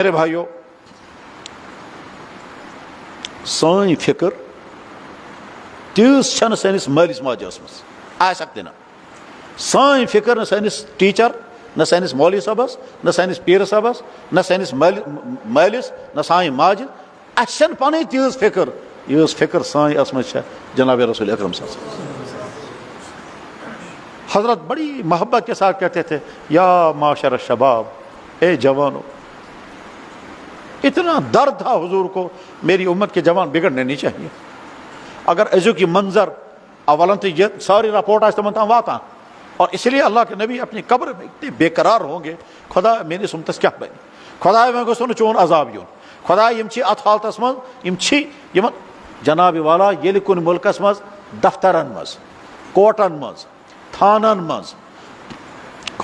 میرے بھائیو، سٲنۍ فکر تیٖژ چھنہٕ سٲنِس مٲلِس ماجہِ ٲسمٕژ، آ سکتے نا سٲنۍ فکر نہ سٲنِس ٹیٖچر، نہ سٲنِس مولوی صٲبس، نہ سٲنِس پیٖرٕ صٲبس، نہ سٲنِس مٲلِس، نہ سانہِ ماجہِ، اَسہِ چھنہٕ پنٕنۍ تیٖژ فکر یۭژ فکر سٲنۍ ٲسمٕژ چھےٚ جناب رسول اکرم صلی اللہ علیہ وسلم۔ حضرت بڑی محبت کے ساتھ کہتے تھے، یا معاشر الشباب، اے جوانوں۔ اتنا درد تھا حضور کو، میری امت کے جوان بگڑنے نہیں چاہیے۔ اگر ازیو کی منظر اولن تو یہ ساری رپورٹ آج تمن تام واتان، اور اس لیے اللہ کے نبی اپنی قبر میں اتنے بے قرار ہوں گے، خدا میری امتس کیا بنی، خدا میں گوٚژھ نہٕ چون عذاب یُن، خدا یم چھ اتھ حالتس منٛز، یم چھ یمن جناب والا ییٚلہِ کُنہِ مُلکس منٛز دفترن منٛز، کوٹن منٛز، تھانن منٛز،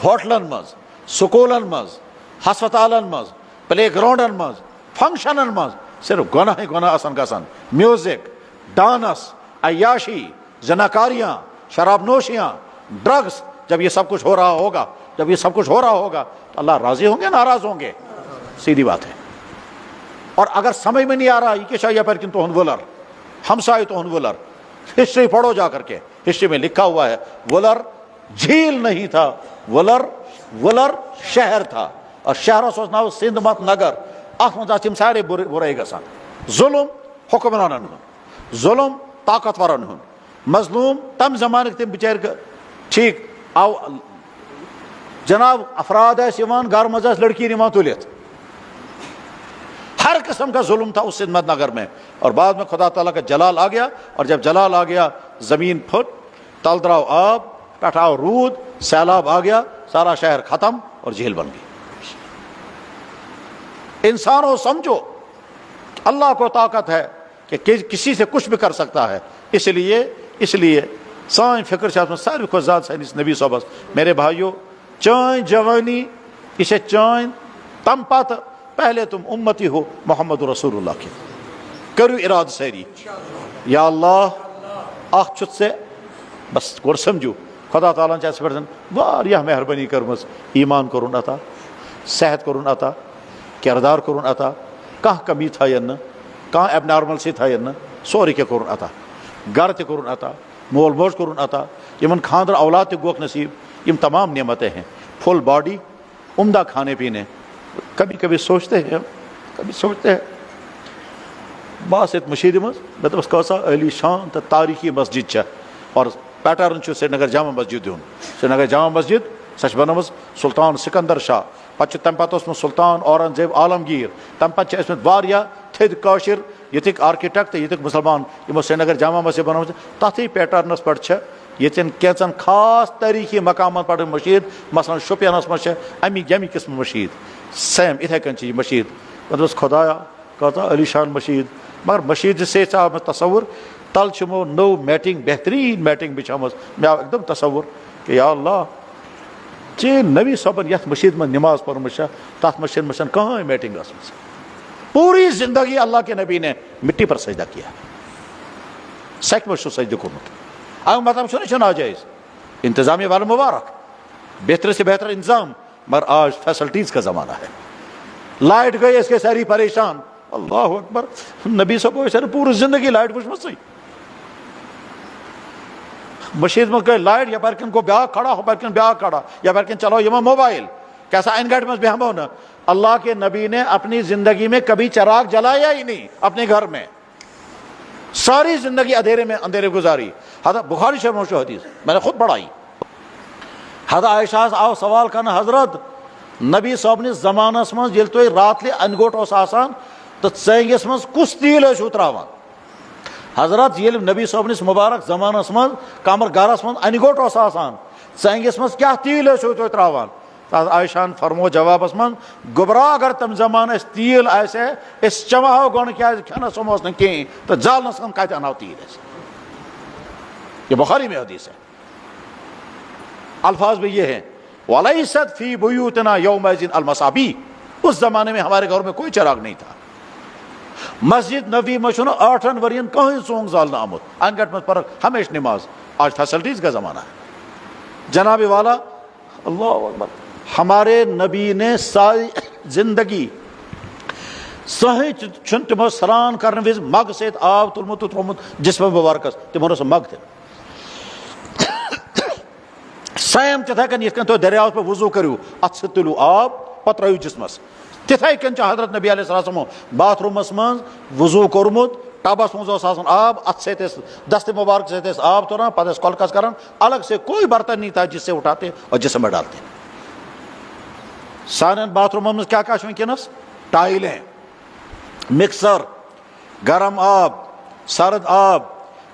ہوٹلن منٛز، سکوٗلن منٛز، ہسپتالن منٛز، پلے گراؤنڈن منٛز، فنکشنن منٛز صرف گناہ گناہ آسان گژھان، میوزک، ڈانس، عیاشی، زناکاریاں، شراب نوشیاں، ڈرگس۔ جب یہ سب کچھ ہو رہا ہوگا، جب یہ سب کچھ ہو رہا ہوگا تو اللہ راضی ہوں گے، ناراض ہوں گے؟ سیدھی بات ہے۔ اور اگر سمجھ میں نہیں آ رہا یہ کہ شاید پر کن تو ولر ہمسائے تو ولر، ہسٹری پڑھو جا کر کے، ہسٹری میں لکھا ہوا ہے ولر جھیل نہیں تھا، ولر شہر تھا، اور شہرس اوس ناو سندھ مت نگر۔ اتھ منٛز تم سارے برائی گژھان، ظلم حکمرانن ہُنٛد، ظلم طاقتورن ہُنٛد، مظلوم تم زمانٕکۍ تم بچارِ ٹھیک آو جناب افراد ٲسۍ یِوان گھر منٛز ٲسۍ لڑکی نِوان تُلِتھ، ہر قسم کا ظلم تھا اس سندھ مت نگر میں۔ اور بعد میں خدا تعالیٰ کا جلال آ گیا، اور جب جلال آ گیا زمین پھٹ، تل دراؤ آب، پٹھ آو رود، سیلاب آ گیا، سارا شہر ختم اور جھیل بن گئی۔ انسانوں سمجھو اللہ کو طاقت ہے کہ کسی سے کچھ بھی کر سکتا ہے، اس لیے سان فکر ساروی کھۄتہٕ زیادٕ سٲنِس نبی صٲبس۔ میرے بھائیو، چٲنۍ جوانی یہ چھےٚ چٲنۍ، تم پتہٕ پہلے تم امتی ہو محمد رسول اللہ کے، کرو ارادہ ساری، یا اللہ اکھ چھُتھ ژےٚ بس گۄڈٕ سمجھو خدا تعالیٰ چھِ اَسہِ پٮ۪ٹھ واریاہ مہربٲنی کٔرمٕژ، ایمان کوٚرُن عطا، صحت کوٚرُن عطا، کردار کوٚرُن عطا، کانٛہہ کمی تھایَن نہٕ، کانٛہہ ایب نارملسی تھایَن نہٕ، سورُے کینٛہہ کوٚرُن عطا، گرٕ تہِ کوٚرُن عطا، مول موج کوٚرُن عطا، یمن خاندر اولاد تہِ گوکھ نصیب۔ یم تمام نعمتیں ہیں، فل باڈی، عمدہ کھانے پینے۔ کبھی سوچتے ہیں بس یت مشید مز مے دپس کۭژاہ عالی شان تو تاریخی مسجد چھےٚ، اور پیٹرن چھُ سرینگر جامع مسجد ہُنٛد۔ سرینگر جامع مسجد سۄ چھِ بنٲومٕژ سلطان سکندر شاہ، پتہٕ چھُ تمہِ پتہٕ اوسمُت سلطان اورنگزیب عالمگیر، تمہِ پتہٕ چھِ ٲسمٕتۍ واریاہ تھٔدۍ کٲشِر ییٚتِکۍ آرکِٹیکٹ تہٕ ییٚتِکۍ مُسلمان یِمو سرینگر جامع مسجد بنٲومٕژ۔ تتھٕے پیٹرنس پٮ۪ٹھ چھےٚ ییٚتٮ۪ن کینٛژن خاص تٲریٖخی مقامن پٮ۪ٹھ مشیٖد، مثلاً شوپینس منٛز چھےٚ ییٚمہِ قٕسمہٕ مشیٖد، سیم یِتھے کٔنۍ چھِ یہِ مشیٖد۔ مےٚ دوٚپُس خدایا کۭژاہ عالی شان مشیٖد، مگر مشیٖد سے آو مےٚ تصور تل چھِ یِمو نٔو میٹنگ، بہتریٖن میٹنگ بچھٲومٕژ۔ مےٚ آو ایک دم تصور کہ یا اللہ چٲنۍ نبی صٲبن یتھ مشیٖد منٛز نماز پٔرمٕژ چھےٚ تتھ منٛز چھنہٕ کٕہٕنۍ میٹنگ ٲسمٕژ۔ پوری زندگی اللہ کے نبی نے مٹی پر سجدہ کیا، سچ منٛز چھُ سجدٕ کوٚرمُت۔ امیُک مطلب چھُنہٕ یہِ چھُ ناجٲیز، انتظامیہ والا مبارک، بہتر سے بہتر انتظام، مگر آج فیسلٹیز کا زمانہ ہے۔ لائٹ گئی اس کے ساری پریشان، اللہ اکبر، نبی صاحب ٲسۍ پوٗرٕ زندگی لائٹ وٕچھمٕژٕے۔ مشیٖد منٛز گٔے لائٹ، یپٲرۍ کِنۍ گوٚو بیٛاکھ کھڑا، ہُپٲرۍ کِنۍ بیٛاکھ کھڑا، یپٲرۍ کِنۍ چلاو یِمو موبائل، کیسا اَنہِ گھٹہِ منٛز بیٚہمو نہٕ۔ اللہ کے نبی نے اپنی زندگی میں کبھی چراغ جلایا ہی نہیں اپنے گھر میں، ساری زندگی اندھیرے گزاری۔ حضرت بخاری شریف میں حدیث میں نے خود پڑھائی، حضرت عائشہ آو سوال کرنا، حضرت نبی صٲب نِس زمانس منٛز ییٚلہِ تُہۍ راتلہِ اَنہِ گوٚٹ اوس آسان تہٕ ژٲنٛگِس منٛز کُس تیٖل ٲسِو ترٛاوان؟ حضرت ییٚلہِ نبی صٲب نِس مُبارک زمانس منٛز کمر گرس منٛز اَنہِ گوٚٹ اوس آسان، ژٲنٛگِس منٛز کیٛاہ تیٖل ٲسِو تُہۍ ترٛاوان؟ حضرت عائشہ فرمو جوابس منٛز، گوٚبرا اگر تمہِ زمانہٕ اَسہِ تیٖل آسہِ ہے أسۍ چٮ۪مہو گۄڈٕ، کیٛازِ کھٮ۪نس اوس نہٕ کِہیٖنۍ تہٕ زالنس کم کتہِ انہو تیٖل أسۍ۔ یہ بخاری میں حدیث ہے، الفاظ بھی یہ ہیں، وَلَيْسَتْ فِي بُيُوتِنَا يَوْمَئِذٍ الْمَصَابِيحُ، اس زمانے میں ہمارے گھروں میں کوئی چراغ نہیں تھا۔ مسجد نبی میں چھُنہٕ 8 ؤرین کٕہٕنۍ ژوٚنگ زالنہٕ آمُت، اَنہِ گھٹہِ منٛز پرکھ ہمیشہ نماز۔ آج فیسلٹیز کا زمانہ ہے جناب والا، اللہ اکبر۔ ہمارے نبی نے ساری زندگی سہیں چھن تمو سران کرنے وز مگ سیت آب تلمت تو ترومت جسم مبارکس تمو رس مگ تھے سیم تتھے کن یتھ کن تو دریاؤ پہ وضو کریو ات سے تلو آب پتہ ترٲیِو جسمس تتھے کن حضرت نبی علیہ السلام باتھ رومس من وضو کورمت ٹبس مز آب ات سے دست مبارک سے آب تران پتہ کلکس کران الگ سے کوئی برتن نہیں تھا جس سے اٹھاتے اور جسم میں ڈالتے. سانن باتھ رومن من کیا ونکینس ٹائلیں مکسر گرم آب سرد آب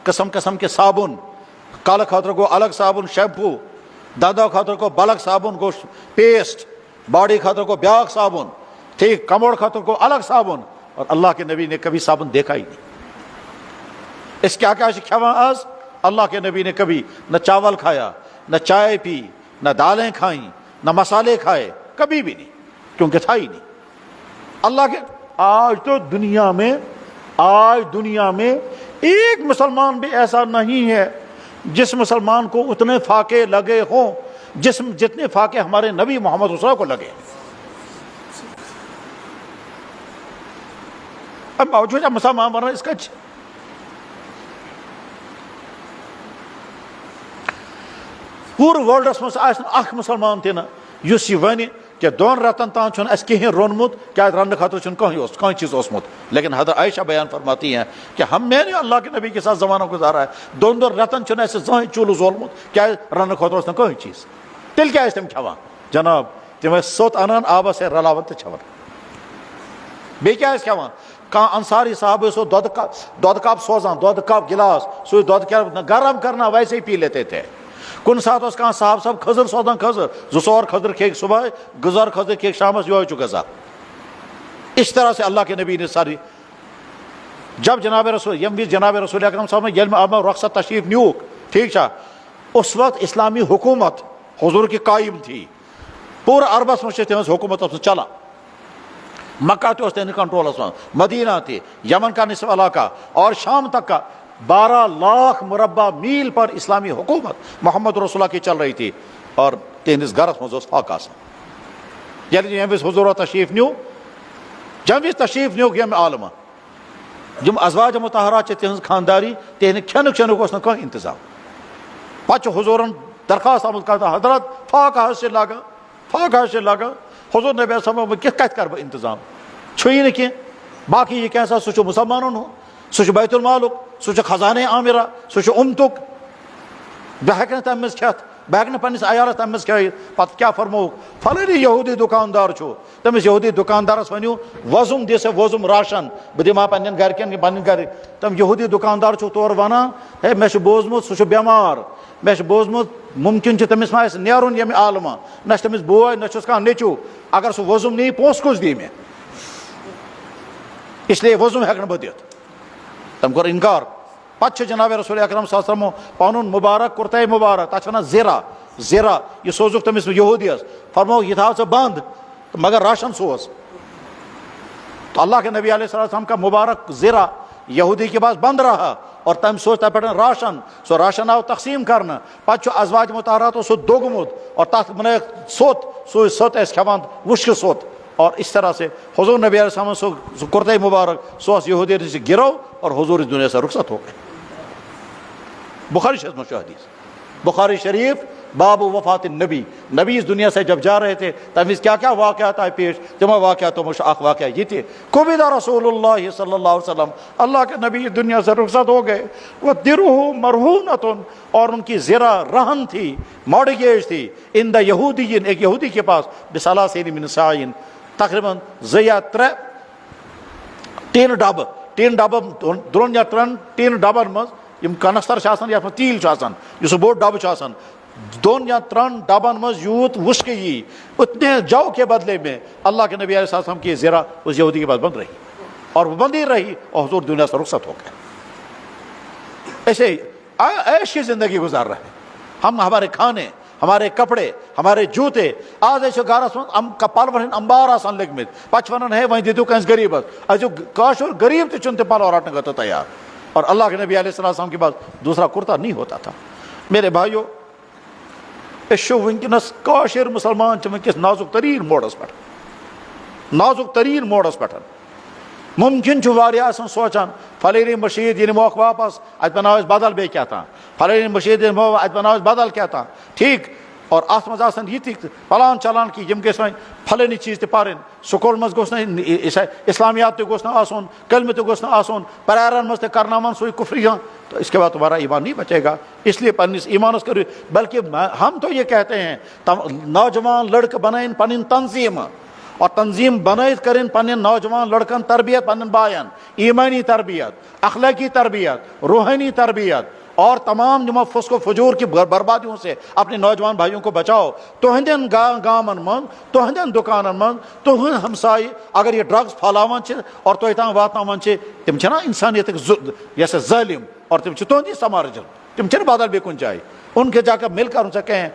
قسم قسم کے صابن کالہ خاطر گو الگ صابن شیمپو دندو خاطر کو بلک صابن گو پیسٹ باڈی خاطر کو بیاکھ صابن ٹھیک کموڑ خاطر کو الگ صابن اور اللہ کے نبی نے کبھی صابن دیکھا ہی نہیں. اس کیا کھیوان آج اللہ کے نبی نے کبھی نہ چاول کھایا نہ چائے پی نہ دالیں کھائیں نہ مسالے کھائے کبھی بھی نہیں کیونکہ تھا ہی نہیں. اللہ کے آج تو دنیا میں ایک مسلمان بھی ایسا نہیں ہے جس مسلمان کو اتنے فاقے لگے ہوں جتنے فاقے ہمارے نبی محمد صلی اللہ علیہ وسلم کو لگے. اب موجودہ مسلمان بننا اس کا پورے ورلڈس مز اخ مسلمان تہ اس یہ ون کہ 2 رتن تان اس کہیں رونمت کیا رننے خاطر کہیں چیز اوسمت. لیکن حضرت عائشہ بیان فرماتی ہیں کہ میں نے اللہ کے نبی کے ساتھ زمانہ گزارا ہے 2 رتن اس زہیں چولہ زولمت کیا رننے خاطر کہیں چیز تیل کیا تم کھوان جناب تم سوت انان آبس سے رلاون تو چھوان بیٚیہِ کیا کھوان کان انصاری صاحب سو دودھ کپ سوزان دودھ کپ گلاس سو دودھ کیا گرم کرنا ویسے ہی پی لیتے تھے. کن سات اس کان صاحب کھزر سوزان کھزر 2 کھزر کھیک صبح گزار کھزر کھیک شامس یہ غذا. اس طرح سے اللہ کے نبی نے ساری جب جناب رسول جناب رسول اکرم صاحب نے رخصت تشریف نیوک ٹھیک ہے اس وقت اسلامی حکومت حضور کی قائم تھی پورا عربس میں حکومت چلا. مکہ تو کنٹرولس میں مدینہ تھی یمن کا نصف علاقہ اور شام تک کا 12 لاکھ مربع میل پر اسلامی حکومت محمد رسول اللہ کی چل رہی تھی. اور تہندس گرس مز فاقہ یعنی حضور تشریف نیو جم تشریف نیوک یم عالمہ جم ازواج مطہرات تہذ خانداری تہند کھینک چینک کھانا انتظام پتہ حضورن درخواست آمد کرتا حضرت فاقہ سے لگا حضور نبی صاحب کت کر انتظام چھوئی نی باقی یہ کیا سہ مسلمانن ہوں سہ بیت المالک سہ خزانہ عامرہ سہ امتک بہ ہیکہ تمہ مز کھیت بہ ہیکہ پنس عیالس تمہ مز کھیت پتہ کیا فرمو فلانی یہودی دکاندار چھو تمس یہودی دکاندارس ونیو وزم دے سے وزم راشن بہ دما پنن گرکن پنن گھر تم یہودی دکاندار چھو تور ونان ہے مے بوزمت سہ بیمار مے بوزمت ممکن تمس ما نیرن یم عالمہ نہ تمس بوے نہ چھس کانٛہہ نیٚچوٗ اگر سہ وزم نی پونٛسہٕ کُس دی مے اس لیے وزم ہیکہ نہٕ بہٕ دِتھ. تم کور انکار. پتہ جناب رسول اکرم صلی اللہ علیہ وسلم پن مبارک کرتے مبارک تک ونان زیرہ یہ سوزک تمس یہودیس فرمو یہ تھاو ژٕ بند مگر راشن سوز. تو اللہ کے نبی علیہ السلام کا مبارک زیرہ یہودی کے پاس بند رہا اور تم سوچ تہ پہ راشن سو راشن آو تقسیم کرنا پتہ ازواج مطہراتو سہ دوگمت اور تک بنائک سوت سو سوت کھوان وشک سوت. اور اس طرح سے حضور نبی علیہ السلام سو کرتے مبارک سو یہودی سے گرو اور حضور اس دنیا سے رخصت ہو گئے. بخاری شریف میں حدیث بخاری شریف باب وفات النبی نبی اس دنیا سے جب جا رہے تھے تب کیا کیا واقعات آئے پیش تمہ واقعاتوں میں اخ واقعہ یہ تھے قبض رسول اللہ صلی اللہ علیہ وسلم اللہ کے نبی اس دنیا سے رخصت ہو گئے. وَدِرُهُ مَرْهُونَةٌ اور ان کی زرہ رہن تھی مارگیج تھی عند یہودی ایک یہودی کے پاس بثلاثین من ساعین تقریباً 3 ڈب درون یا 3 ڈبن مز یم کنستر یا تیل اس بوڑ ڈب 2 یا 3 ڈبن مز یوت وشک یہ اتنے جو کے بدلے میں اللہ کے نبی علیہ السلام کی زرہ اس یہودی کے پاس بند رہی اور وہ بندی رہی اور حضور دنیا سے رخصت ہو گئے. ایسے عیش کی زندگی گزار رہے ہیں ہم. ہمارے کھانے ہمارے کپڑے ہمارے جوتے آج ایسے گارس من پلون ہند امبار آسان لگمت پتہ ونان ہے وہیں دیتو کنس غریبس ایسے کاشر غریب تہ چھن تہ پلو رٹنے خاطر تیار. اور اللہ کے نبی علیہ السلام کے پاس دوسرا کرتا نہیں ہوتا تھا. میرے بھائیو ونکس کاشر مسلمان ونکس نازک ترین موڑس پہ ممکن واریاہ سوچان فلانی مشید یہ نموک واپس ات بناو اس بدل بے کیا تھا فلانی مشید نمو ات بناو اس بدل کیا تھا ٹھیک اور ات مز آسان یہ تھی پلان چلان کہ یم گھس فلانی چیز تہ پرن سکول مز گوس اسلامیات تہ گوس آسن کلمہ تہ گوس آسن پرارن مز تہ کرناون سوئی کفریاں تو اس کے بعد تمہارا ایمان نہیں بچے گا. اس لیے پنس ایمانس کرو. بلکہ ہم تو یہ کہتے ہیں نوجوان لڑکے بنائیں پن تنظیم اور تنظیم بنائت کریں پن نوجوان لڑکن تربیت پن بائن ایمانی تربیت اخلاقی تربیت روحانی تربیت اور تمام جمع فسق و فجور کی بربادیوں سے اپنے نوجوان بھائیوں کو بچاؤ. تہندین گامن من تہندین دکانن من تہند ہمسائی اگر یہ ڈرگز پھلاوان چھ اور تہ تام واتناوان چھ تم چھنا انسانیت یس ظالم اور تم چھ تہندی سمارجن تم چھن بدل بے کن جائے ان کے جا کر مل کر ان سے کہیں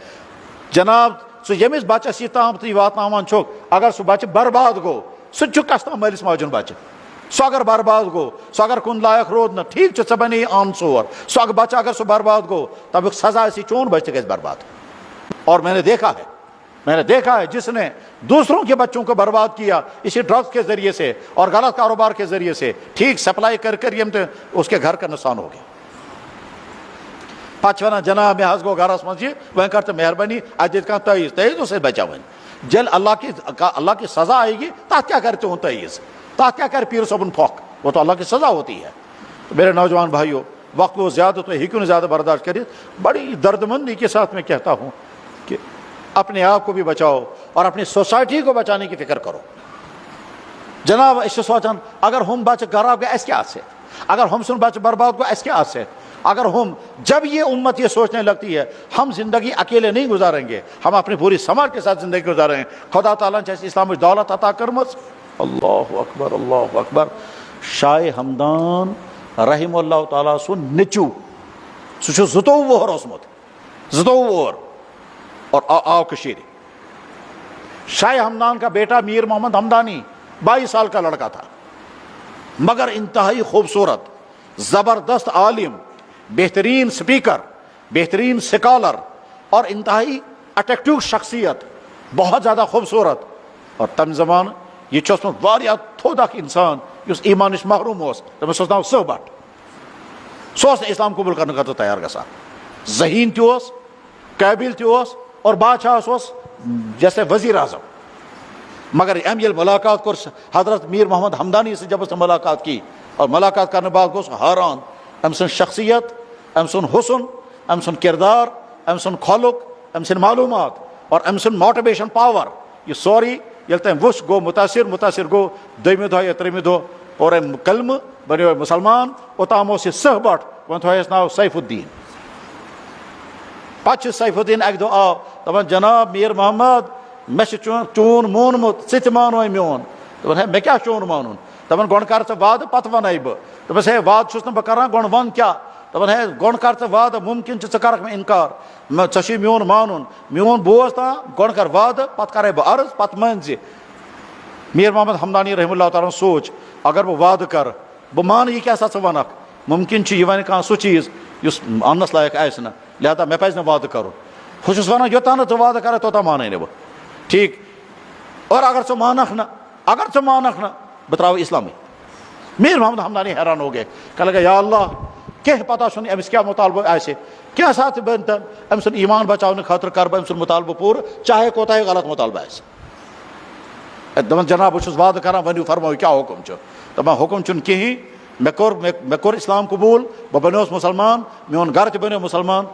جناب سو یمس بچس یہ تام تھی واتناوان چھوک اگر سو بچہ برباد گو سہ کس تام مالس ماجن بچہ سو اگر برباد گو سو اگر کن لائق رود نا ٹھیک چھ بنے عام ژور سو اگر بچہ اگر سو برباد گو تب سزا اسی چون بچہ گژھِ برباد. اور میں نے دیکھا ہے جس نے دوسروں کے بچوں کو برباد کیا اسی ڈرگس کے ذریعے سے اور غلط کاروبار کے ذریعے سے ٹھیک سپلائی کر کر یم اس کے گھر کا نقصان ہو گیا. پتہ ونان جناب میں گو گھرس مز وہیں کر تو مہربانی ات دت کھانا تعیز اس بچا ون جل اللہ کی سزا آئے گی تک کیا کر تہد تعیز تک کیا کر پیر صبن پھوک وہ تو اللہ کی سزا ہوتی ہے. میرے نوجوان بھائیوں وقت وہ زیادہ تو ہیکو زیادہ برداشت کرے. بڑی دردمندی کے ساتھ میں کہتا ہوں کہ اپنے آپ کو بھی بچاؤ اور اپنی سوسائٹی کو بچانے کی فکر کرو. جناب اس سوچان اگر ہم بچہ خراب گئے اس کے ہاتھ سے اگر ہم سن بچہ برباد کو اس کے ہاتھ سے اگر ہم جب یہ امت یہ سوچنے لگتی ہے ہم زندگی اکیلے نہیں گزاریں گے ہم اپنی پوری سماج کے ساتھ زندگی گزاریں گے. خدا تعالیٰ نے اسلام دولت عطا کرمس. اللہ اکبر اللہ اکبر. شاہ ہمدان رحم اللہ تعالیٰ سن نچو سہ 22 وہر اوسمت 22 وہر اور آو کشیر. شاہ ہمدان کا بیٹا میر محمد ہمدانی 22 سال کا لڑکا تھا مگر انتہائی خوبصورت زبردست عالم بہترین سپیکر بہترین سکالر اور انتہائی اٹریکٹیو شخصیت بہت زیادہ خوبصورت. اور تم زمان یہ چوسمت واریاہ تھوڑا انسان اس ایمانش محروم ہوس تمس ناو سہ بٹ سو اسلام قبول کرنے خاطر تیار گژھان. ذہین تہ قابل تہ اور بادشاہ جیسے وزیر اعظم. مگر ام یل ملاقات کر حضرت میر محمد ہمدانی سے جب اس نے ملاقات کی اور ملاقات کرنے بعد گوس حیران ام سن شخصیت ام سن حسن ام سن کردار ام سن خلق ام سن معلومات اور ام سن موٹیویشن پاور یہ سوری یل تم وش گو متاثر گو دویمہ دہ یا تریمہ دہ اور کلمہ بنو مسلمان اوتام اس سہ بٹ وہ تھوس ناو سیف الدین. پتہ سیف الدین اکہ دہ آو دپان جناب میر محمد مے چون مونمت ثہ تہ مانوے میون. دپان ہے مے کیا چون مانن. دپان گۄڈٕ کر ژٕ وعدٕ پتہٕ ونے بہٕ. دپس ہے وعدٕ چھُس نہٕ بہٕ کران گۄڈٕ ون کیٛاہ. دپان ہے گۄڈٕ کر ژٕ وعدٕ ممکن چھُ ژٕ کرکھ مےٚ انکار ژےٚ چھُے میون مانُن میون بوز تا گۄڈٕ کر وعدٕ پتہٕ کرے بہٕ عرض پتہٕ مان زِ. میر محمد ہمدانی رحم اللہ تعالیٰ سوچ اگر بہٕ وعدٕ کرٕ بہٕ مانہٕ یہِ کیٛاہ سا ژٕ ونکھ ممکن چھُ یہِ وَنہِ کانٛہہ سُہ چیٖز یُس اننس لایق آسہِ نہٕ لہذا مےٚ پزِ نہٕ وعدٕ کرُن. بہٕ چھُس ونان یوٚتام نہٕ ژٕ وعدٕ کرکھ توٚتام مانے نہٕ بہٕ ٹھیک. اور اگر ژٕ مانکھ نہٕ بہٕ تراوٕ اسلامٕے. میر محمد ہمدانی حیران ہو گئے کہنے لگا یا اللہ کیا پتہ چھُنہٕ أمِس کیٛاہ مطالبہٕ آسہِ کیٛاہ ساتھ بنتن أمۍ سُنٛد ایمان بچاونہٕ خٲطرٕ کر بہٕ أمۍ سُنٛد مطالبہٕ پوٗرٕ چاہے کوتاہ غلط مطالبہٕ آسہِ. دپان جناب بہٕ چھُس وعدٕ کران ؤنِو فرمٲیِو کیٛاہ حُکم چھُ. دپان حُکم چھُنہٕ کِہیٖنۍ مےٚ کوٚر اسلام قبوٗل بہٕ بنیوس مُسلمان میون گرٕ تہِ بنیو مُسلمان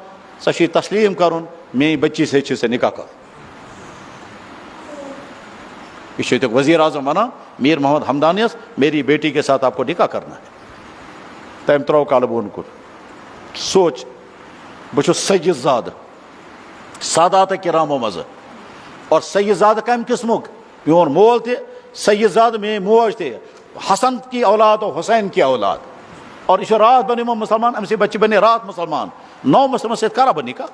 ژےٚ چھُے تسلیٖم کرُن میٛٲنۍ بچی سۭتۍ چھُ ژےٚ نکاح کرُن. یہ ییٚتیُک وزیر اعظم ونان میر محمد ہمدانیس میری بیٹی کے ساتھ آپ کو نکاح کرنا ہے. تم ترو کالہٕ بۄن کُن سوچ بہٕ چھُس سید زادٕ سادات کرامو منٛزٕ اور سید زادٕ کمہِ قٕسمُک میون مول تہِ سید زادٕ میٛٲنۍ موج تہِ حسن کی اولاد اور حسین کی اولاد. اور یہ رات بنیمو مسلمان امہِ سۭتۍ بچہِ بنے رات مسلمان 9 مسلمان سۭتۍ کرا بہٕ نکاح.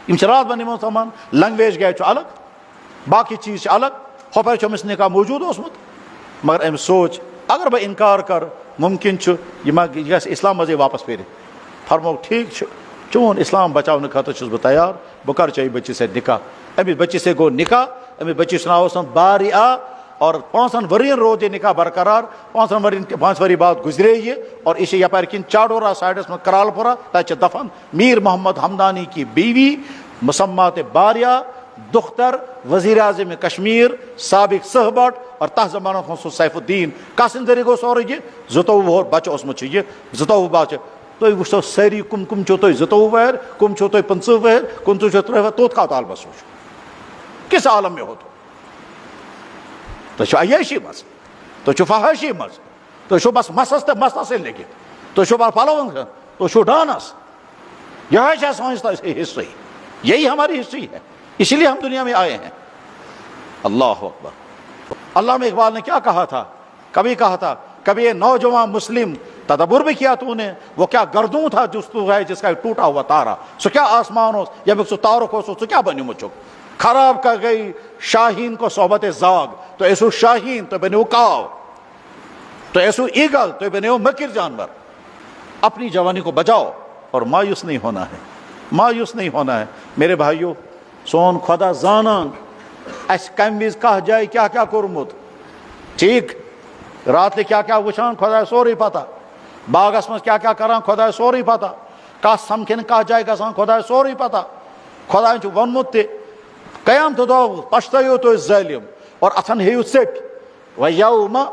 یِم چھِ رات بنیمو مسلمان لنگویج گٔے چھُ الگ باقی چیٖز چھِ الگ ہۄپٲرۍ چھُ أمِس نکاح موجوٗد اوسمُت. مگر أمۍ سوچ اگر بہٕ انکار کر ممکن چھُ یہِ گژھِ اسلام منٛزٕے واپس پھیرِتھ. فرمو ٹھیک چھُ چون اسلام بچاونہٕ خٲطرٕ چھُس بہٕ تیار بہٕ کرٕ چٲنۍ بچی سۭتۍ نکاح. أمِس بچی سۭتۍ گوٚو نکاح. أمِس بچی سُنٛد ناو اوس باریا اور 5 ورین روز یہ نکاح برقرار 5 وری بعد گزرے یہ اور اسے یپار کن چاڈورہ سائڈس میں کرال پورہ تچ دفن میر محمد ہمدانی کی بیوی مسمات باریہ دختر وزیر اعظم کشمیر سابق صحبٹ اور تہ زمانہ سو سیف الدین کسن ذریعہ گو سورے یہ 22 بچہ اوسمت یہ 22 بچہ تھی وچھو ساری کم کم چھو تھی 22 وہر کم چھو تھی 25 وہر کم چھو 3 وہر توت کا طالبہ سوچو کس عالم میں ہو تو چھو عیاشی مز تو چھو فحاشی مز تو چھو بس مسس تے مستس لگی تو چھو بار پالون تو چھو ڈانس یہ ہے سمجھتا ہسٹری یہی ہماری ہسٹری ہے اسی لیے ہم دنیا میں آئے ہیں اللہ اکبر علامہ اقبال نے کیا کہا تھا کبھی یہ نوجوان مسلم تدبر بھی کیا تو نے وہ کیا گردوں تھا جس کا ٹوٹا ہوا تارا سو کیا آسمان ہو یا سو تارک ہو سو کیا بنی مچک خراب کر گئی شاہین کو صحبت زاگ تو ایسو شاہین تو بنے کاو تو ایسو ایگل تو بنے مکر جانور اپنی جوانی کو بجاؤ اور مایوس نہیں ہونا ہے میرے بھائیو سون خدا زانان اس کم وز کہ جائے کیا کیا کورمت ٹھیک رات کیا کیا وچھان خدا سوری پتہ باغس مز کیا کیا کران خدا سوری پتہ کس سمکھن کہ جائے گژھان خدا سوری پتہ خدا وونمت تہ قیامت دۄہ پشتٲیِو تُہۍ ظٲلِم اور اتھن ہیٚیِو ژٔپۍ و یومہ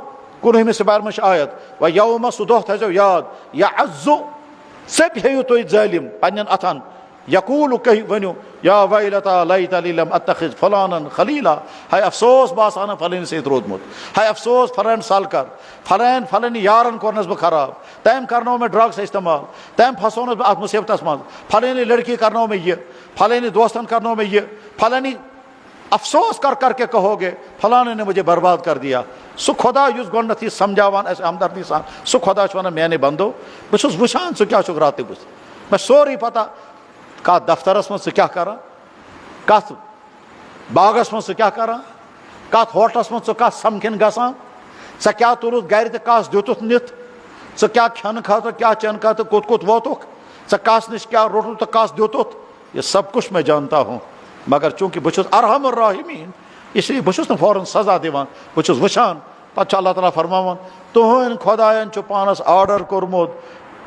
19 سپار میں آیت و یومہ سُہ دۄہ تھٲیزیو یاد یعزُ ژٔپۍ ہیٚیِو تُہۍ ظٲلِم پننٮ۪ن اتھن یقول کہی ونیو یا ویلتا لیتنی لم اتخذ فلانا خلیلا ہے افسوس باسان فلانی سۭتۍ روٗدمُت ہے افسوس فلان سل کر فلانی یارن کورنس بہ خراب تم کرنو میں ڈرگس استعمال تم پھسونس بہ ات مصیبتس مز فلانی لڑکی کرنو میں یہ فلانی دوستن کرنو میں یہ فلانی افسوس کر کے کہو گے فلانے نے مجھے برباد کر دیا سو خدا یس گۄڈنیتھٕے سمجھاوان اسہِ ہمدردی سان سو خدا چھُ ونان میانے بندو بہٕ چھُس وٕچھان ژٕ کیاہ چھُکھ راتہٕ بٕتھِ مےٚ سورُے پتہ کتھ دفترس مز ژٕ کیاہ کران کتھ باغس مز ژٕ کیاہ کران کتھ ہوٹلس مز ژٕ کتھ سمکھن گژھان ژےٚ کیاہ توٚرُتھ گرِ تہٕ کس دِتُتھ نِتھ ژٕ کیاہ کھٮ۪نہٕ خٲطرٕ کیاہ چٮ۪نہٕ خٲطرٕ کوٚت ووتُکھ ژےٚ کس نش کیاہ روٚٹُتھ تہٕ کس دِتُتھ یہ سب کچھ میں جانتا ہوں مگر چونکہ بہ چھُس ارحم الراحمین اس لیے بہ چھُس نہٕ فوراً سزا دِوان بہ چھُس وٕچھان پتہٕ چھُ اللہ تعالیٰ فرماوان تُہنٛدۍ خۄدایَن چھُ پانس آرڈر کوٚرمُت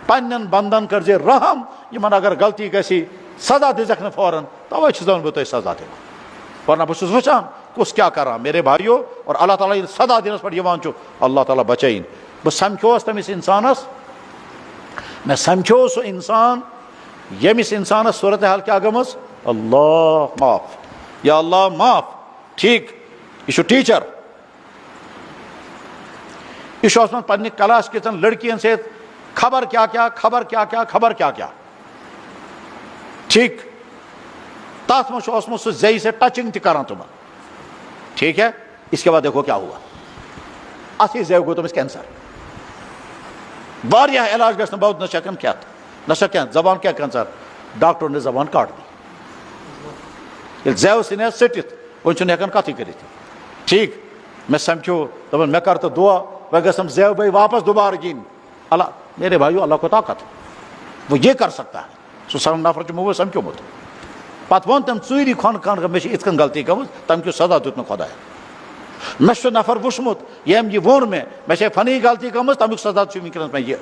پننٮ۪ن بندن کٔرزِ رحم یِمن اگر غلطی گژھِ سزا دِژکھ نہٕ فوراً توے چھُس بہٕ تۄہہِ سزا دِوان ورنہ بہ چھُس وٕچھان کُس کیاہ کران میرے بھائیو اور اللہ تعالیٰ ییٚلہِ سزا دِنس پٮ۪ٹھ یِوان چھُ اللہ تعالیٰ بچٲیِن بہٕ سمکھیوس تٔمِس انسانس مےٚ سمکھیو سُہ انسان ییٚمِس انسانس صورتحال کیا گٔمٕژ اللہ معاف یا اللہ معاف ٹھیک یہ چھُ ٹیچر یہ چھُ اوسمُت پننہِ کلاس کِژن لڑکین سۭتۍ خبر کیا ٹھیک تاتھ منٛز چھُ اوسمُت سُہ زیٚیہِ سے ٹچنگ تہِ کران تِمن ٹھیک ہے اس کے بعد دیکھو کیا ہوا اتھی زیو گوٚو تٔمِس کینسر واریاہ علاج گژھِ نہٕ بہت نہ چھِ ہٮ۪کان کھٮ۪تھ نہ چھِ کینٛہہ زبان کیٛاہ کینسر ڈاکٹرو نے زبان کاٹ دی ییٚلہِ زیو ژھٕنیس ژٔٹِتھ وۄنۍ چھُنہٕ ہٮ۪کان کتھٕے کٔرِتھ ٹھیک مےٚ سمکھیو دپان مےٚ کر تہٕ دعا وۄنۍ گژھم زیو بھائی واپس دوبارٕ دِنۍ اللہ میرے بھائیو اللہ کو طاقت وہ یہ کر سکتا ہے سُہ سن نفر چھُ موٗجوٗد سمکھیومُت پتہٕ ووٚن تٔمۍ ژوٗری کھۄن مےٚ چھِ یِتھ کٔنۍ غلطی گٔمٕژ تَمہِ کیُتھ سزا دیُت نہٕ خۄداین مےٚ چھُ نفر وٕچھمُت ییٚمۍ یہِ ووٚن مےٚ چھے فنی غلطی گٔمٕژ تَمیُک سزا چھُ وٕنکیٚنس مےٚ یہِ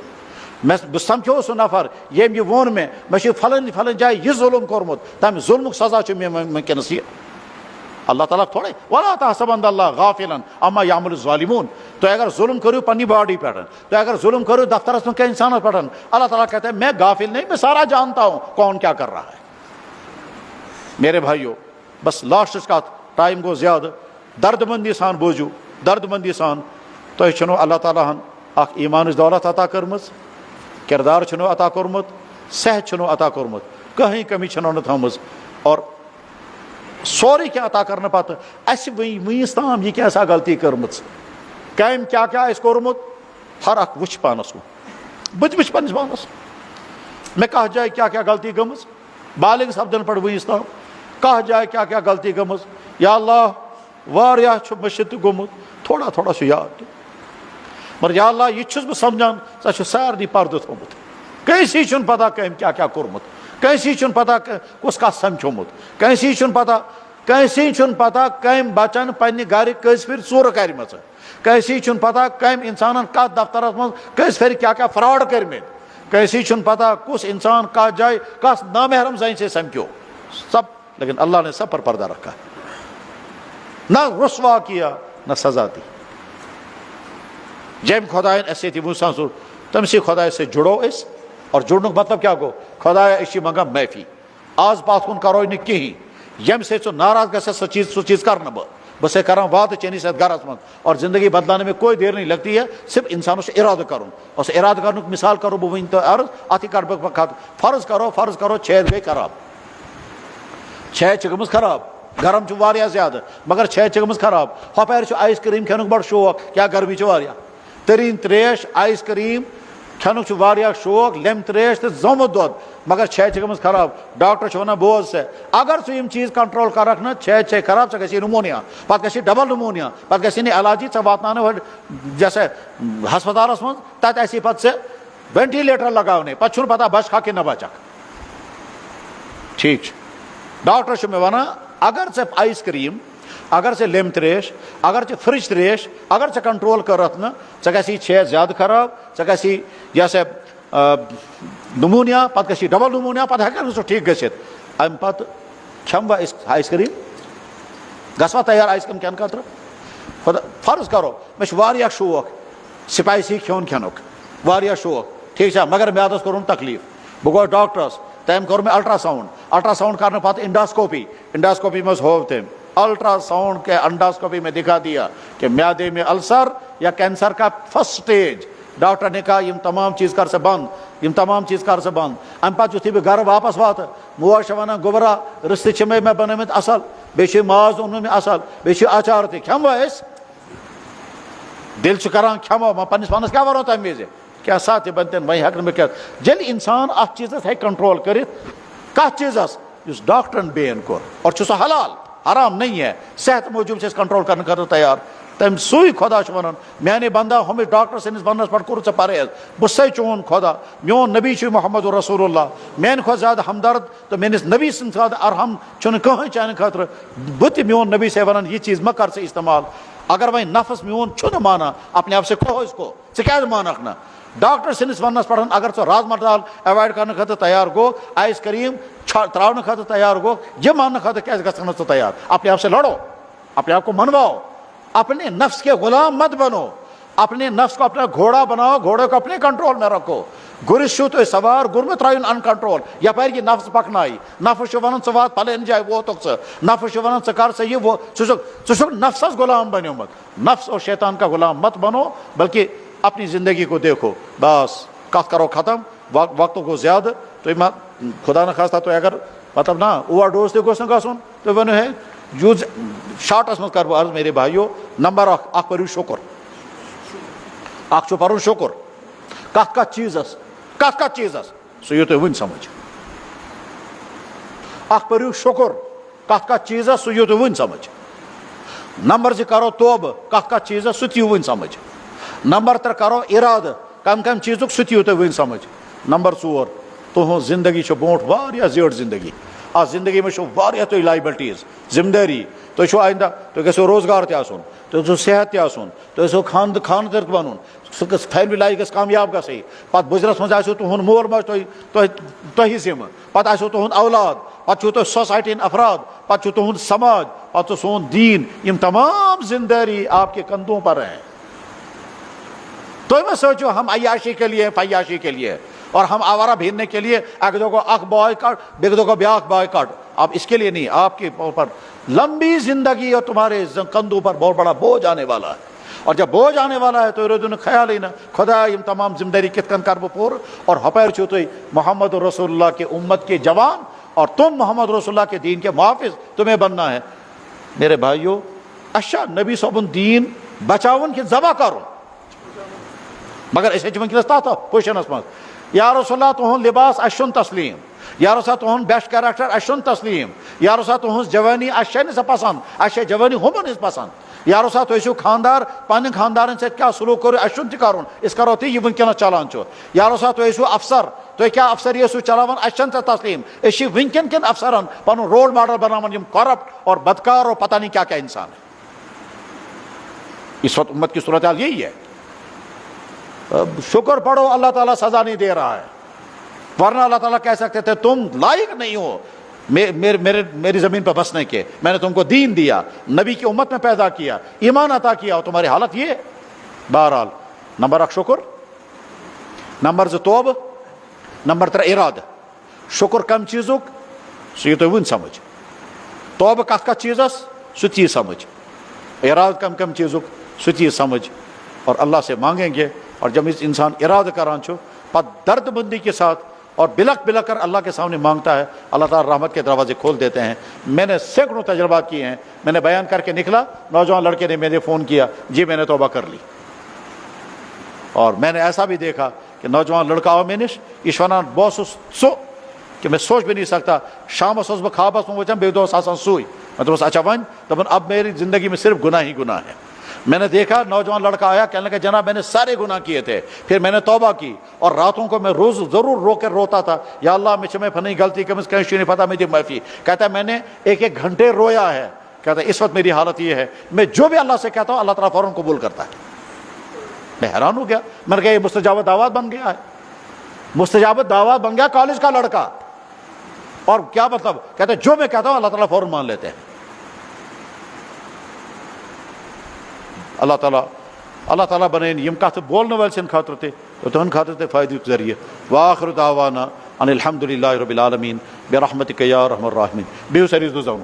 بہٕ سمکھیو سُہ نفر ییٚمۍ یہِ ووٚن مےٚ چھُ فلٲنۍ جایہِ یہِ ظُلم کوٚرمُت تَمہِ ظُلمُک سزا چھُ مےٚ وٕنکیٚنس یہِ اللہ تعالیٰ تھوڑے ولا تحسبن اللہ غافلا عما یعمل الظالمون تو اگر ظلم کرو پنی باڈی پہ تو اگر ظلم کرو دفترس میں کیا انسانس پہ اللہ تعالیٰ کہتے ہیں میں غافل نہیں میں سارا جانتا ہوں کون کیا کر رہا ہے میرے بھائیو بس لاسٹس کا ٹائم گو زیادہ درد مندی سان بوجو درد مندی سان تو چھنو اللہ تعالیٰ ہن اخ ایمانچ دولت عطا کرمز کردار چھنو عطا کورمت صحت چھنو عطا کورمت کہیں کمی چھنو نہ تھٲمٕژ اور سورُے کینٛہہ عطا کرنہٕ پتہٕ اَسہِ وٕنیُس تام یہِ کیٛاہ سا غلطی کٔرمٕژ کامہِ کیٛاہ کیٛاہ آسہِ کوٚرمُت ہر اکھ وٕچھ پانس کُن بہٕ تہِ وٕچھِ پننِس پانس مےٚ کتھ جایہِ کیٛاہ کیٛاہ غلطی گٔمٕژ بالغ سپدنہٕ پٮ۪ٹھ وٕنیُس تام کتھ جایہِ کیٛاہ کیٛاہ غلطی گٔمٕژ یا اللہ واریاہ چھُ مٔشِد تہِ گوٚمُت تھوڑا تھوڑا چھُ یاد تہِ مگر یا اللہ یہِ تہِ چھُس بہٕ سمجھان ژےٚ چھُ سارنٕے پردٕ تھوٚمُت کٲنٛسی چھُنہٕ پتہ کٔمۍ کیٛاہ کیٛاہ کوٚرمُت کٲنٛسی چھُنہٕ پتہ کُس کتھ سمکھیومُت کٲنٛسی چھُنہٕ پتہ کٲنٛسی چھُنہٕ پتہ کٔمۍ بچن پننہِ گرِ کٔژِ پھِرِ ژوٗرٕ کرِمژٕ، کٲنٛسی چھُنہٕ پتہ کٔمۍ اِنسانن کتھ دفترس منٛز کٔژِ پھِرِ کیٛاہ کیٛاہ فراڈ کٔرمٕتۍ، کٲنٛسی چھُنہٕ پتہ کُس انسان کتھ جایہِ کس نامحرم زنہِ سے سمکھیو، سب لیکن اللہ نے سب پر پردہ رکھا ہے، نہ رسوا کیا نہ سزا دی۔ جٔمۍ خۄدایَن اَسہِ سۭتۍ یہِ وٕنۍ سوٗ تٔمسٕے خۄدایَس سۭتۍ جُڑو أسۍ، اور جُڑنُک مطلب کیٛاہ گوٚو؟ خۄدایا أسۍ چھِ منٛگان معٲفی، آز پتھ کُن کروے نہٕ کِہیٖنۍ، ییٚمہِ سۭتۍ ژٕ ناراض گژھکھ سُہ چیٖز کرٕ نہٕ بہٕ چھُسے کران وعدٕ چٲنِس یتھ گرس منٛز، اور زندگی بدلانے میں کوئی دیر نہیں لگتی ہے، صرف انسانس چھُ ارادٕ کرُن، اور سُہ ارادٕ کرنُک مثال کرو بہٕ وٕنۍ تۄہہِ عرض، اتھ یہِ کرٕ بہٕ کتھ، فرض کرو چھیٚد گٔے خراب، چھیٚد چھِ گٔمٕژ خراب، گرم چھُ واریاہ زیادٕ مگر چھیٚد چھِ گٔمٕژ خراب، ہۄپٲرۍ چھُ آیِس کرٛیٖم کھٮ۪نُک بڑٕ شوق، کیٛاہ گرمی چھِ واریاہ، تٔریٖن تریش آیِس کرٛیٖم کھٮ۪نُک چھُ واریاہ شوق، لیٚمبۍ تریش تہٕ زومُت دۄد، مگر چھیٚد چھِ گٔمٕژ خراب، ڈاکٹر چھُ ونان بوز سا اگر ژٕ یِم چیٖز کنٹرول کرکھ نہٕ چھیٚد چھے خراب، ژےٚ گژھی نمونیا، پتہٕ گژھی ڈبل نمونیا، پتہٕ گژھی نہٕ علاجی، ژےٚ واتناونہٕ جیسے ہسپتالس منٛز، تتہِ آسی پتہٕ ژےٚ وینٹِلیٹر لگاونے، پتہٕ چھُنہٕ پتہ بچکھا کِنہٕ نہ بچکھ، ٹھیٖک چھُ، ڈاکٹر چھُ مےٚ ونان اگر ژےٚ آیِس کرٛیٖم، اگر ژےٚ لیٚمبۍ تریش، اگر ژےٚ فرج تریش، اگر ژےٚ کنٹرول کٔرتھ نہٕ، ژےٚ گژھی چھیٚد زیادٕ خراب، ژےٚ گژھی یہِ سا نمونیا، پتہٕ گژھی ڈبل نمونیا، پتہٕ ہٮ۪ککھ نہٕ سُہ ٹھیٖک گٔژھِتھ، امہِ پتہٕ کھٮ۪موا أسۍ آیِس کرٛیٖم، گژھوا تیار آیِس کرٛیٖم کھٮ۪نہٕ خٲطرٕ؟ خۄدا فرض کرو مےٚ چھُ واریاہ شوق سپایسی کھیوٚن کھٮ۪نُک، واریاہ شوق، ٹھیٖک چھا، مگر میادس کوٚرُم تکلیٖف، بہٕ گوس ڈاکٹرس، تٔمۍ کوٚر مےٚ الٹرا ساؤنڈ کرنہٕ پتہٕ انڈاسکوپی منٛز ہوو تٔمۍ، الٹرا ساؤنڈ کے انڈاسکوپی میں دکھا دیا کہ میادے میں السر یا کینسر کا فرسٹ اسٹیج، ڈاکٹر نے کہا یم تمام چیز کر سے بند، یم تمام چیز کر سے بند، امہِ پتہٕ یُتھُے بہٕ گرٕ واپس واتہٕ موج چھِ ونان گوٚبرا رِستہٕ چھِ مےٚ بنٲومٕتۍ اصل، بیٚیہِ چھُ ماز اوٚنمُت مےٚ اصل، بیٚیہِ چھُ اچار تہِ، کھٮ۪موا أسۍ؟ دل چھُ کران کھٮ۪مو، وۄنۍ پننس پانس کیٛاہ ونو تمہِ وِزِ، کیٛاہ سا تہِ بنتن، وۄنۍ ہٮ۪کہٕ نہٕ بہٕ کھٮ۪تھ، ییٚلہِ انسان اتھ چیٖزس ہٮ۪کہِ کنٹرول کٔرِتھ، کتھ چیٖزس یُس ڈاکٹرن بین کوٚر، اور چھُ سُہ حلال حرام نہیں ہے، صحت موٗجوٗب چھِ أسۍ کنٹرول کرنہٕ خٲطرٕ تیار، تٔمۍ سُے خۄدا چھُ ونان میانہِ بندا ہُمِس ڈاکٹر سٕنٛدِس وننس پٮ۪ٹھ کوٚرُتھ ژےٚ پرہیز، بہٕ چھُسے چون خۄدا، میون نبی چھُ محمد رسول اللہ، میانہِ کھۄتہٕ زیادٕ ہمدرد تہٕ میٲنِس نبی سٕنٛدِ زیادٕ ارحم چھُنہٕ کٕہٕنۍ چانہِ خٲطرٕ، بہٕ تہِ میون نبی سے ونان یہِ چیٖز مہ کر ژٕ استعمال، اگر وۄنۍ نفس میون چھُنہٕ مانان اپنے آپ سے کھو اس کو، ژٕ کیٛازِ مانکھ نہٕ، ڈاکٹر سٕنٛدِس وننس پٮ۪ٹھ اگر ژٕ رازما دال ایوایڈ کرنہٕ خٲطرٕ تیار گوٚو، آیِس کرٛیٖم تراونہٕ خٲطرٕ تیار گوٚو، یہِ ماننہٕ خٲطرٕ کیٛازِ گژھکھ نہٕ ژٕ تیار، اپنے آپ سے لڑو، اپنے آپ کو منواؤ، اپنے نفس کے غلام مت بنو، اپنے نفس کو اپنا گھوڑا بناؤ، گھوڑے کو اپنے کنٹرول میں رکھو، گُرِس چھُو تُہۍ سوار، گُر مہٕ ترٛٲیِن ان کنٹرول، یپٲرۍ یہِ نفس پکنایہِ، نفس چھُ ونان ژٕ وات پھلٲنۍ جایہِ ووتُکھ ژٕ، نفس چھُ ونان ژٕ کر سا یہِ ژٕ چھُکھ نفسس غلام بنیومُت، نفس اور شیطان کا غلام مت بنو، بلکہ اپنی زندگی کو دیکھو، بس کتھ کرو ختم، وقت گوٚو زیادٕ، تُہۍ ما خدا نخواستہ تُہۍ اگر مطلب نا اوور ڈوز تہِ گوٚژھ نہٕ گژھُن، تُہۍ ؤنِو ہے یوٗز شاٹس منٛز کرٕ بہٕ عرض میرے بھایو، نمبر اکھ پٔرِو شُکُر، اکھ چھُ پرُن شُکُر، کتھ چیٖزس سُہ یِیو تۄہہِ وُنۍ سمجھ، اکھ پٔرِو شُکُر کتھ چیٖزس سُہ یِیو تۄہہِ وُنۍ سمجھ، نمبر زٕ کرو توبہٕ کتھ چیٖزس سُہ تہِ یِیو وُنۍ سمجھ، نمبر ترٛےٚ کرو ارادٕ کمہِ چیٖزُک سُہ تہِ یِیو تۄہہِ وُنۍ سمجھ، نمبر ژور تُہنٛز زندگی چھِ برونٛٹھ واریاہ زیٖٹھ زندگی، اتھ زندگی منٛز چھُو واریاہ تۄہہِ لایبلٹیٖز ذمہٕ دٲری، تۄہہِ چھُو آینٛدہ تۄہہِ گژھیو روزگار تہِ آسُن، تۄہہِ گژھیو صحت تہِ آسُن، تۄہہِ گژھیو خاندر تہِ بنُن، سُہ گژھِ فیملی لایف گژھِ کامیاب گژھٕنۍ، پتہٕ بُزرس منٛز آسیو تُہُنٛد مول موج تۄہہِ ذمہٕ، پتہٕ آسیو تُہُنٛد اولاد، پتہٕ چھُو تۄہہِ سوسایٹی ہٕنٛدۍ افراد، پتہٕ چھُ تُہُنٛد سماج، پتہٕ چھُ سون دیٖن، یِم تمام ذمہٕ دٲری آپ کے کندھوں پر ہیں، تُہۍ مہ سوٗنٛچِو ہم عیاشی کے لیے فیاشی کے لیے اور ہم آوارہ بھیجنے کے لیے اکہِ دۄہ گوٚو اکھ بوائے کٹ بیٚکہِ دۄہ گوٚو بیاکھ بوائے کٹ، اب اس کے لیے نہیں، آپ کے اوپر لمبی زندگی اور تمہارے کندھوں پر بہت بڑا بوجھ آنے والا ہے، اور جب بوجھ آنے والا ہے تو روزو نہٕ خیالٕے نہ خۄدایا یِم تمام ذمہٕ دٲری کِتھ کٔنۍ کرٕ بہٕ پوٗرٕ، اور ہۄپٲرۍ چھِو تُہۍ محمد رسول اللہ کے امت کے جوان اور تم محمد رسول اللہ کے دین کے محافظ، تمہیں بننا ہے، میرے بھائیو اچھا نبی صٲبُن دیٖن بچاوُن کہِ ذبح کرُن، مگر أسۍ چھِ وٕنکیٚنس تتھ پُزِشنس منٛز، یا رسول اللہ تُہُنٛد لباس اَسہِ چھُنہٕ تسلیٖم، یا رسول اللہ تُہُنٛد بیسٹ کیریکٹر اَسہِ چھُنہٕ تسلیٖم، یا رسول اللہ تُہٕنٛز جوٲنی اَسہِ چھےٚ نہٕ سۄ پسنٛد، اَسہِ چھےٚ جوٲنی ہُمن ہٕنٛز پسنٛد، یا رسول اللہ تُہۍ چھِو خاندار پننٮ۪ن خاندارن سۭتۍ کیٛاہ سلوٗک کوٚرُو اَسہِ چھُنہٕ تہِ کرُن، أسۍ کرو تی یہِ وٕنکیٚنس چلان چھُ، یا رسول اللہ تُہۍ ٲسِو افسر تو کیا افسر یہ سو چلاون اشن سے تسلیم اسی ونکن کن افسران پنن رول ماڈل بناون یم کرپٹ اور بدکار اور پتہ نہیں کیا کیا انسان ہے. اس وقت امت کی صورتحال یہی ہے. شکر پڑھو اللہ تعالیٰ سزا نہیں دے رہا ہے, ورنہ اللہ تعالیٰ کہہ سکتے تھے تم لائق نہیں ہو میری زمین پہ بسنے کے, میں نے تم کو دین دیا, نبی کی امت میں پیدا کیا, ایمان عطا کیا, اور تمہاری حالت یہ. بہرحال نمبر 1 شکر, نمبر 2 توبہ, نمبر 3 ارادہ. شکر کم چیزک سہ یہ تھی ون سمجھ, توبہ کت کت چیزس سہ تھی سمجھ, ارادہ کم کم چیزک سہ تھی سمجھ, اور اللہ سے مانگیں گے. اور جب انسان ارادہ کران چھو پت درد مندی کے ساتھ اور بلک بلک کر اللہ کے سامنے مانگتا ہے, اللہ تعالیٰ رحمت کے دروازے کھول دیتے ہیں. میں نے سینکڑوں تجربات کیے ہیں. میں نے بیان کر کے نکلا, نوجوان لڑکے نے مجھے فون کیا, جی میں نے توبہ کر لی. اور میں نے ایسا بھی دیکھا کہ نوجوان لڑکا آو میں نش یہ ونان بہت سو کہ میں سوچ بھی نہیں سکتا, شام اس بہ خوابس میں وچان بے دوس آسان سوئی. میں دوس اچھا ون دپن اب میری زندگی میں صرف گناہ ہی گناہ ہے. میں نے دیکھا نوجوان لڑکا آیا, کہنے لگا جناب میں نے سارے گناہ کیے تھے, پھر میں نے توبہ کی, اور راتوں کو میں روز ضرور رو کر روتا تھا, یا اللہ مجھ میں پھنی غلطی کمز کہیں نہیں پتا مجھے معافی. کہتا ہے میں نے 1 گھنٹے رویا ہے. کہتا ہے اس وقت میری حالت یہ ہے, میں جو بھی اللہ سے کہتا ہوں اللہ تعالیٰ فوراً قبول کرتا ہے. میں حیران ہو گیا, میں نے کہا یہ مستجاب دعوات بن گیا ہے, مستجاب دعوات بن گیا کالج کا لڑکا. اور کیا مطلب, کہتا ہے جو میں کہتا ہوں اللہ تعالیٰ فوراً مان لیتے ہیں. اللہ تعالیٰ بنائیں یم کت بولنے والے سن خاطر تے تہن خاطر تے فائدہ ذریعہ. واخر دعوانا ان الحمد للہ رب العالمین برحمتک یا ارحم الراحمین. بیو سریز دو زونو.